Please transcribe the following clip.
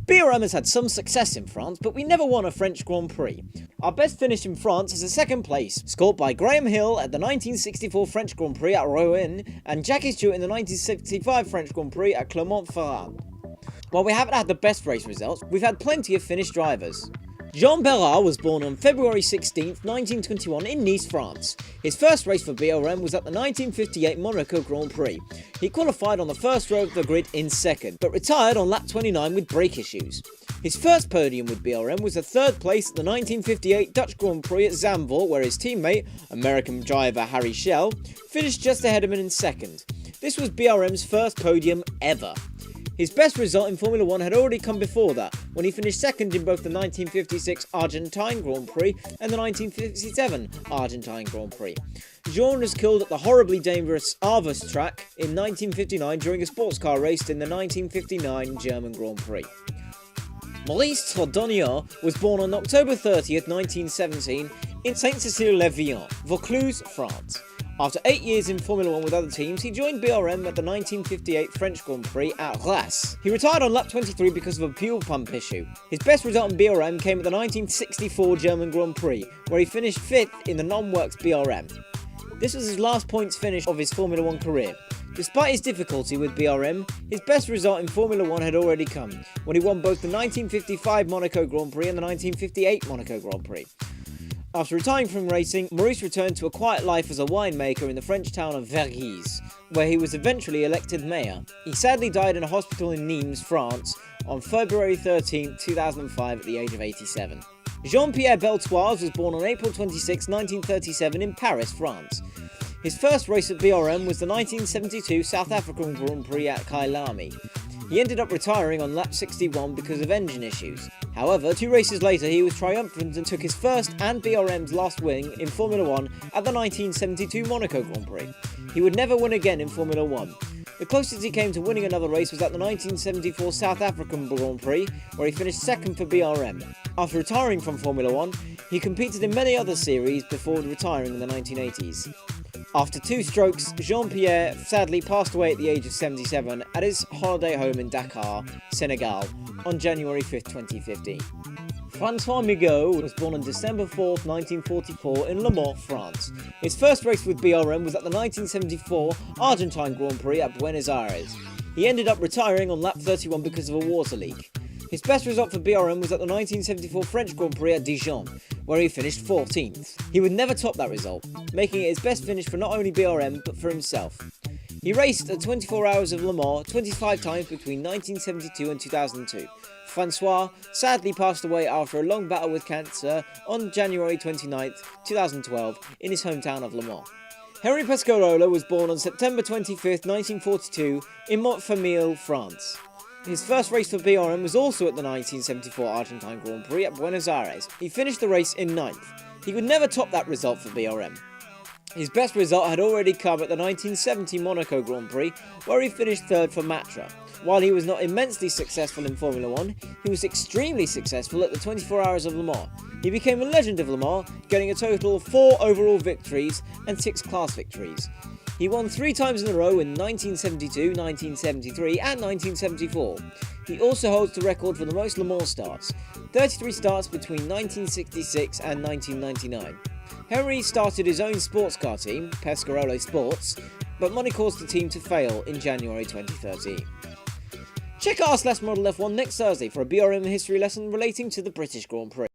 BRM has had some success in France, but we never won a French Grand Prix. Our best finish in France is a second place, scored by Graham Hill at the 1964 French Grand Prix at Rouen and Jackie Stewart in the 1965 French Grand Prix at Clermont-Ferrand. While we haven't had the best race results, we've had plenty of finished drivers. Jean Bérard was born on February 16, 1921 in Nice, France. His first race for BRM was at the 1958 Monaco Grand Prix. He qualified on the first row of the grid in second, but retired on lap 29 with brake issues. His first podium with BRM was a third place at the 1958 Dutch Grand Prix at Zandvoort, where his teammate, American driver Harry Schell, finished just ahead of him in second. This was BRM's first podium ever. His best result in Formula 1 had already come before that, when he finished second in both the 1956 Argentine Grand Prix and the 1957 Argentine Grand Prix. Jean was killed at the horribly dangerous Arvus track in 1959 during a sports car race in the 1959 German Grand Prix. Maurice Trodonier was born on October 30th, 1917 in Saint-Cécile-le-Vian, Vaucluse, France. After 8 years in Formula 1 with other teams, he joined BRM at the 1958 French Grand Prix at Reims. He retired on lap 23 because of a fuel pump issue. His best result in BRM came at the 1964 German Grand Prix, where he finished 5th in the non-works BRM. This was his last points finish of his Formula 1 career. Despite his difficulty with BRM, his best result in Formula 1 had already come, when he won both the 1955 Monaco Grand Prix and the 1958 Monaco Grand Prix. After retiring from racing, Maurice returned to a quiet life as a winemaker in the French town of Vergès, where he was eventually elected mayor. He sadly died in a hospital in Nimes, France, on February 13, 2005 at the age of 87. Jean-Pierre Beltoise was born on April 26, 1937 in Paris, France. His first race at BRM was the 1972 South African Grand Prix at Kyalami. He ended up retiring on lap 61 because of engine issues. However, 2 races later he was triumphant and took his first and BRM's last win in Formula 1 at the 1972 Monaco Grand Prix. He would never win again in Formula 1. The closest he came to winning another race was at the 1974 South African Grand Prix, where he finished second for BRM. After retiring from Formula 1, he competed in many other series before retiring in the 1980s. After 2 strokes, Jean-Pierre sadly passed away at the age of 77 at his holiday home in Dakar, Senegal, on January 5, 2015. François Migaud was born on December 4, 1944 in Le Mans, France. His first race with BRM was at the 1974 Argentine Grand Prix at Buenos Aires. He ended up retiring on lap 31 because of a water leak. His best result for BRM was at the 1974 French Grand Prix at Dijon, where he finished 14th. He would never top that result, making it his best finish for not only BRM but for himself. He raced at 24 Hours of Le Mans 25 times between 1972 and 2002. François sadly passed away after a long battle with cancer on January 29, 2012 in his hometown of Le Mans. Henri Pescarola was born on September 25, 1942 in Montfermeil, France. His first race for BRM was also at the 1974 Argentine Grand Prix at Buenos Aires. He finished the race in 9th. He would never top that result for BRM. His best result had already come at the 1970 Monaco Grand Prix, where he finished 3rd for Matra. While he was not immensely successful in Formula 1, he was extremely successful at the 24 Hours of Le Mans. He became a legend of Le Mans, getting a total of 4 overall victories and 6 class victories. He won 3 times in a row in 1972, 1973 and 1974. He also holds the record for the most Le Mans starts, 33 starts between 1966 and 1999. Henry started his own sports car team, Pescarolo Sports, but money caused the team to fail in January 2013. Check out our Slash Model F1 next Thursday for a BRM history lesson relating to the British Grand Prix.